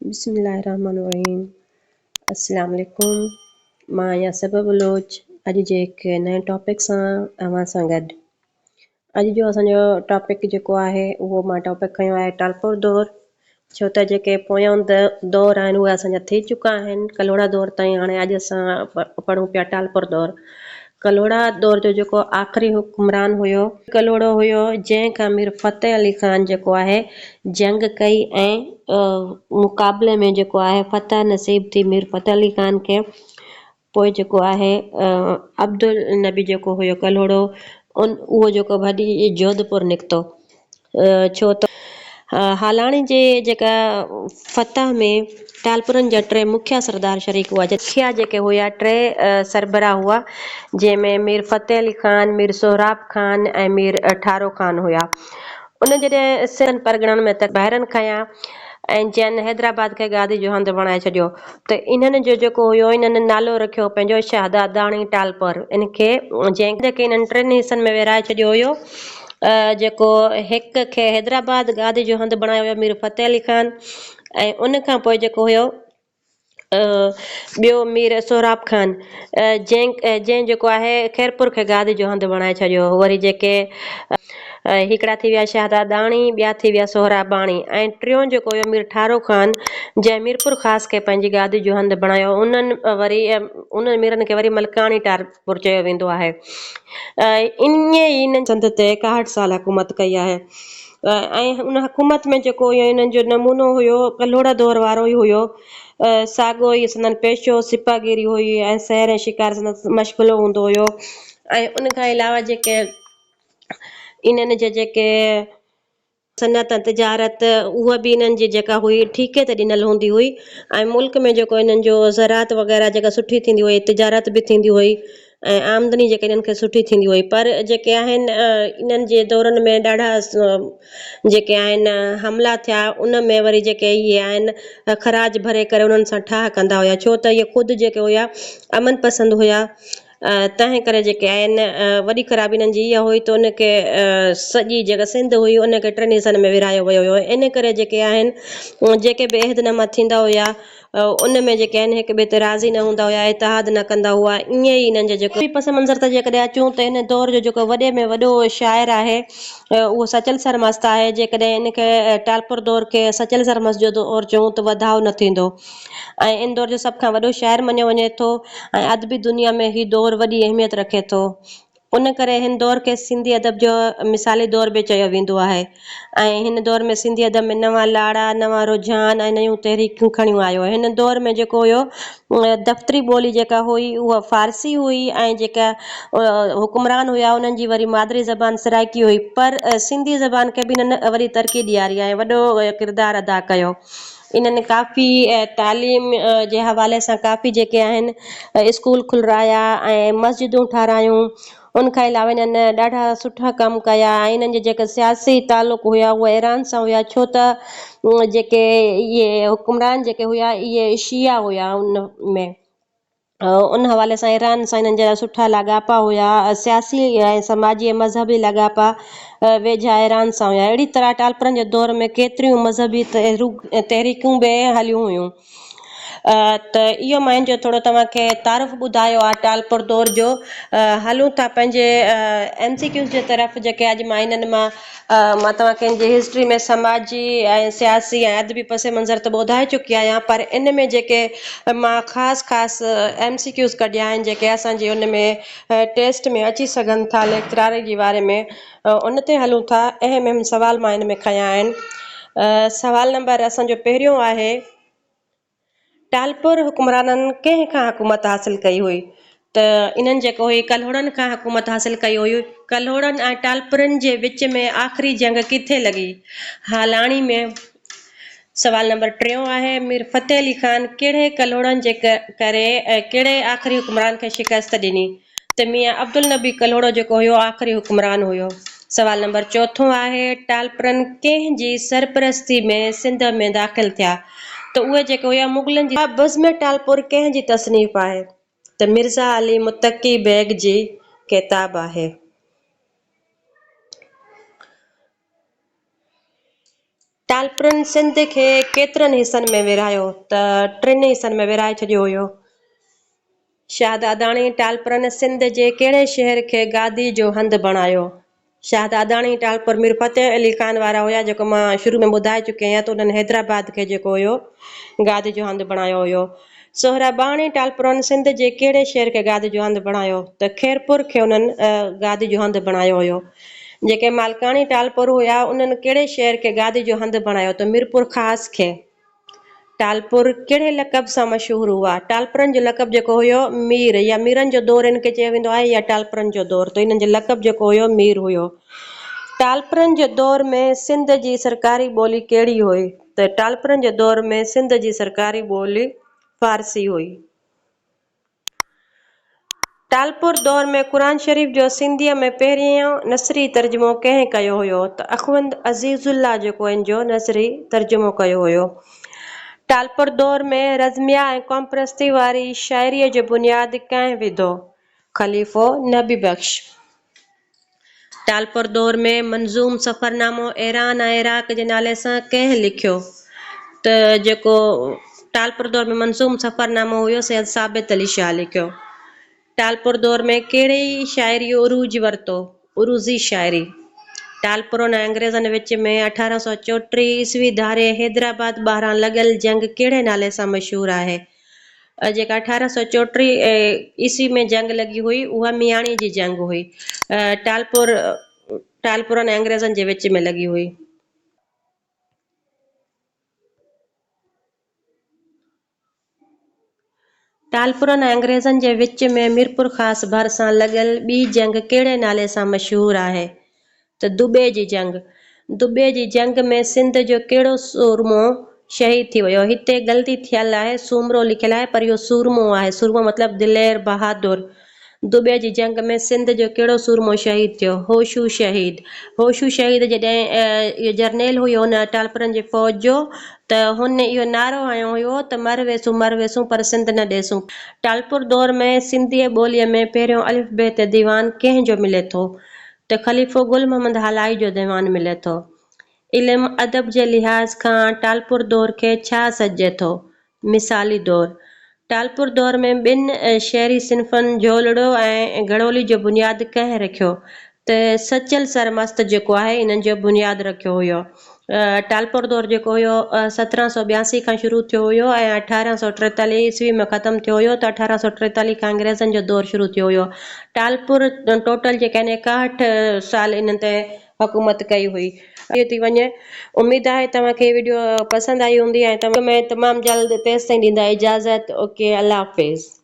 बिस्मिल्लाहिर्रहमानिर्रहीम। अस्सलाम वालेकुम। मां यासबा बलोच अॼु जे हिकु नए टॉपिक सां तव्हां सां गॾु। अॼु जो असांजो टॉपिक जेको आहे उहो मां टॉपिक खयो आहे टालपुर दौर। छो त जेके पोयां दौर आहिनि उहे असांजा थी चुका आहिनि कलोड़ा दौर ताईं। हाणे अॼु असां पढ़ूं पिया टालपुर दौर। कलोड़ा दौर जो जेको आख़िरी हुक्मरान हुयो कलोड़ो हुयो, जंहिंखां मीर फ़तेह अली ख़ान जेको आहे जंग कई ऐं मुक़ाबले में जेको आहे फ़तह नसीब थी मीर फ़तेह अली ख़ान खे। पोइ जेको आहे अब्दुल नबी जेको हुयो कलोड़ो उहो जेको वॾी जोधपुर निकितो। छो त हालाणी जे जेका फ़तह में टालपुरनि जा टे मुखिया सरदार शरीक हुआ। मुखिया जेके हुआ टे सरबराह हुआ, जंहिंमें मीर फ़तेह अली ख़ान, मीर सोहराब ख़ान ऐं मीर ठारो ख़ान हुआ। उन जॾहिं सिंध परॻणनि में त ॿाहिरनि खयां ऐं जन हैदराबाद खे गादी जो हंधि बणाए छॾियो। त इन्हनि जो जेको हुयो इन्हनि नालो रखियो पंहिंजो शहादादाणी टालपुर। इनखे जंहिंखे इन्हनि टिनि हिसनि में विराए छॾियो हुयो। जेको हिक खे हैदराबाद गादी जो हंधि बणायो हुयो मीर फ़तेह अली ख़ान, ऐं उन खां पोइ जेको हुयो ॿियो मीर सोहराब ख़ान, जंहिं जेको आहे खैरपुर खे गादी जो हंधि बणाए छॾियो। वरी जेके हिकिड़ा थी विया शहादादाणी, ॿिया थी विया सोहराबाणी, ऐं टियों जेको हुयो मीर ठारो ख़ान, जंहिं मीरपुर ख़ासि खे पंहिंजी गादी जो हंधि बणायो। उन्हनि वरी उन मीरनि खे वरी मलकाणी टालपुर चयो वेंदो आहे। इन चंद ते 61 साल हुकूमत कई आहे। ऐं उन हुकूमत में जेको हुयो इन्हनि जो नमूनो हुयो कलोड़ा दौर वारो ई हुयो। साॻियो ई संदन पेशो सिपागिरी हुई ऐं सैर ऐं शिकार संदन मशग़ूलो हूंदो हुयो। ऐं उन खां अलावा जेके इन्हनि जे जेके सनत तिजारत उहा बि इन्हनि जी जेका हुई ठीके ते ॾिनल हूंदी हुई। ऐं मुल्क में जेको इन्हनि जो ज़रात वग़ैरह जेका सुठी थींदी हुई, तिजारत बि थींदी हुई ऐं आमदनी जेके इन्हनि खे सुठी थींदी हुई। पर जेके आहिनि इन्हनि जे दौरनि में ॾाढा जेके आहिनि हमला थिया। उन में वरी जेके इहे आहिनि ख़राज भरे करे उन्हनि सां ठाह कंदा हुया, छो त इहे ख़ुदि जेके हुया अमन पसंदि हुया। तंहिं करे जेके आहिनि वॾी ख़राबी इन्हनि जी इहा हुई त उनखे सॼी जेका सिंध हुई उनखे टिनि हिसनि में विरायो वियो हुयो। इन करे जेके आहिनि जेके बि अहदनामा थींदा हुया उन में जेके आहिनि हिक ॿिए ते राज़ी न हूंदा हुया, इतिहाद न कंदा हुआ। ईअं ई इन्हनि जो जेको पस मंज़र ते जेकॾहिं अचूं त इन दौर जो जेको वॾे में वॾो शाइर आहे उहो सचल सरमस्त आहे। जेकॾहिं इनखे टालपुर दौर खे सचल सरमस्त जो दौर चऊं त वधाउ न थींदो। ऐं इन दौर जो सभ खां वॾो शाइर मञियो वञे थो ऐं अदबी दुनिया में ही दौर वॾी अहमियत रखे थो। उन करे हिन दौर खे सिंधी अदब जो मिसाली दौर बि चयो वेंदो आहे। ऐं हिन दौर में सिंधी अदब में नवां लाड़ा, नवां रुझान ऐं नयूं तहरीकूं खणियूं आयो। हिन दौर में जेको हुयो दफ़्तरी ॿोली जेका हुई उहा फ़ारसी हुई ऐं जेका हुक्मरान हुया उन्हनि जी वरी मादरी ज़बान सराइकी हुई। पर सिंधी ज़बान खे बि इन्हनि वरी तरक़ी ॾियारी ऐं वॾो किरदारु अदा कयो। इन्हनि काफ़ी तालीम जे हवाले सां काफ़ी जेके आहिनि स्कूल खुलाया ऐं मस्जिदूं ठारायूं। उन खां अलावा इन्हनि ॾाढा सुठा कम कया। ऐं इन्हनि जे जेके सियासी तालुक़ हुया उहे ईरान सां हुया, छो त जेके इहे हुक्मरान जेके हुया इहे शिया हुया। उन में उन हवाले सां ईरान सां इन्हनि जा सुठा लाॻापा हुया। सियासी ऐं समाजी ऐं मज़हबी लाॻापा वेझा ईरान सां हुया। अहिड़ी तरह टालपुरनि जे दौर में केतिरियूं मज़हबी तहरीकूं बि हलियूं हुयूं। त इहो मां जो थोरो तव्हांखे तारुफ़ ॿुधायो आहे टालपुर दौर जो। हलूं था पंहिंजे MCQs जे तरफ़। जेके अॼु मां इन्हनि मां तव्हांखे इन जी हिस्ट्री में समाजी ऐं सियासी ऐं अदबी पस मंज़र त ॿुधाए चुकी आहियां, पर इन में जेके मां ख़ासि MCQs कढिया आहिनि जेके असांजे उन में टेस्ट में अची सघनि था लेक्चरार जे बारे में, उन ते हलूं था। अहम सवाल मां इन में खयां आहिनि। सवाल नंबर असांजो पहिरियों आहे, टालपुर हुक्मराननि कंहिं खां हुकूमत हासिल कई हुई? त इन्हनि जेको हुई कल्होड़नि खां हुकूमत हासिल कई हुई। कल्होड़नि ऐं टालपुरनि जे विच में आख़िरी जंग किथे लॻी? हालाणी में। सवाल नंबर टियों आहे, मीर फ़तेह अली ख़ान कहिड़े कल्होड़नि जे करे कहिड़े आख़िरी हुक्मरान खे शिकस्त ॾिनी? त मियां अब्दुल नबी कल्होड़ो जेको हुयो आख़िरी हुक्मरान हुयो। सवाल नंबर चौथों आहे, टालपुरनि कंहिंजी सरपरस्ती में सिंध में दाख़िल थिया? त उहे जेके हुया मुग़लनि जी। बज़्म टालपुर कंहिंजी तसनीफ़ आहे? त मिर्ज़ा अली मुत्तक़ी बेग जी किताब आहे। टालपुरनि सिंध खे केतिरनि हिसनि में विरहायो त 3 हिसनि में विरहाए छॾियो हुयो। शाहदादाणी टालपुरनि सिंध जे कहिड़े शहर खे गादी जो हंधि बणायो? शाहदादाणी टालपुर मीर फ़तेह अली ख़ान वारा हुया, जेको मां शुरू में ॿुधाए चुकी आहियां। त उन्हनि हैदराबाद खे जेको हुयो गादी जो हंधि बणायो हुयो। सोहराबाणी टालपुरनि सिंध जे कहिड़े शहर खे गादी जो हंधि बणायो? त खैरपुर खे उन्हनि गादी जो हंधि बणायो हुयो। जेके मालकाणी टालपुर हुया उन्हनि कहिड़े शहर खे गादी जो हंधि बणायो? त मीरपुर ख़ास खे। टालपुर कहिड़े लक़ब सां मशहूरु हुआ? टालपुरनि जो लक़ब जेको हुयो मीर या मीरनि जो दौर इनखे चयो वेंदो आहे, या टालपुरनि जो दौर। त इन्हनि जो लक़ब जेको हुयो मीर हुयो। टालपुरनि जे दौर में सिंध जी सरकारी ॿोली कहिड़ी हुई? त टालपुरनि जे दौर में सिंध जी सरकारी ॿोली फ़ारसी हुई। टालपुर दौर में क़ुरान शरीफ़ जो सिंधीअ में पहिरियों नसरी तर्जुमो कंहिं कयो हुयो? त अख़वंद अज़ीज़ुल्लाह जेको इन जो नसरी तर्जुमो कयो हुयो। टालपुर दौर में रज़मिया ऐं क़ौम परस्ती वारी शाइरीअ जो बुनियाद कंहिं विधो? ख़लीफ़ो नबी बख्श। टालपुर दौर में मंज़ूम सफ़रनामो ईरान ऐं इराक़ जे नाले सां कंहिं लिखियो? त जेको टालपुर दौर में मंज़ूम सफ़रनामो हुयो सैयद साबित अली शाह लिखियो। टालपुर दौर में कहिड़ी शाइरी उरूज वरितो? उरूज़ी शाइरी। टालपुरनि ऐं अंग्रेज़नि विच में 1834 ईस्वी धारे हैदराबाद ॿाहिरां लॻल जंग कहिड़े नाले सां मशहूरु आहे? जेका 1834 ईस्वी में जंग लॻी हुई उहा मियाणी जी जंग हुई। टालपुरनि ऐं अंग्रेज़नि जे विच में लॻी हुई। टालपुरनि ऐं अंग्रेज़नि जे विच में मीरपुर ख़ास भरिसां लॻल ॿी जंग कहिड़े नाले सां मशहूरु आहे? त दुॿे जी जंग। दुॿे जी जंग में सिंध जो कहिड़ो सूरमो शहीद थी वियो? हिते ग़लती थियल आहे, सूमरो लिखियलु आहे पर इहो सूरमो आहे। सूरमो मतिलबु दिलेर, बहादुर। दुॿे जी जंग में सिंध जो कहिड़ो सूरमो शहीद थियो? होशू शहीद। होशू शहीद जॾहिं इहो जर्नेल हुयो हुन टालपुरनि जी फ़ौज जो, त हुन इहो नारो हयो हुयो त मर वेसूं पर सिंध न ॾेसूं। टालपुर दौर में सिंधीअ ॿोलीअ में पहिरियों अलिफ बे ते दीवान कंहिं जो मिले थो? त ख़लीफ़ो गुल मोहम्मद हलाई जो दीवान मिले थो। इल्मु अदब जे लिहाज़ खां टालपुर दौर खे छा सॾिजे थो? मिसाली दौर। टालपुर दौर में ॿिनि शहरी सिन्फ़नि झोलड़ो ऐं घड़ोली जो बुनियाद कंहिं रखियो? त सचल सरमस्त जेको आहे इन्हनि जो बुनियाद रखियो हुयो। टालपुर दौर जेको हुयो 1782 खां शुरू थियो हुयो ऐं 1843 ईस्वी में ख़तमु थियो हुयो। त 1843 खां अंग्रेज़नि जो दौर शुरू थियो हुयो। टालपुर टोटल जेका आहिनि 61 साल इन्हनि ते हुकूमत कई हुई। इहो थी वञे। उमेद आहे तव्हांखे वीडियो पसंदि आई हूंदी ऐं तमामु जल्द तेसिताईं ॾींदा इजाज़त। ओके, अल्लाह हाफ़िज़।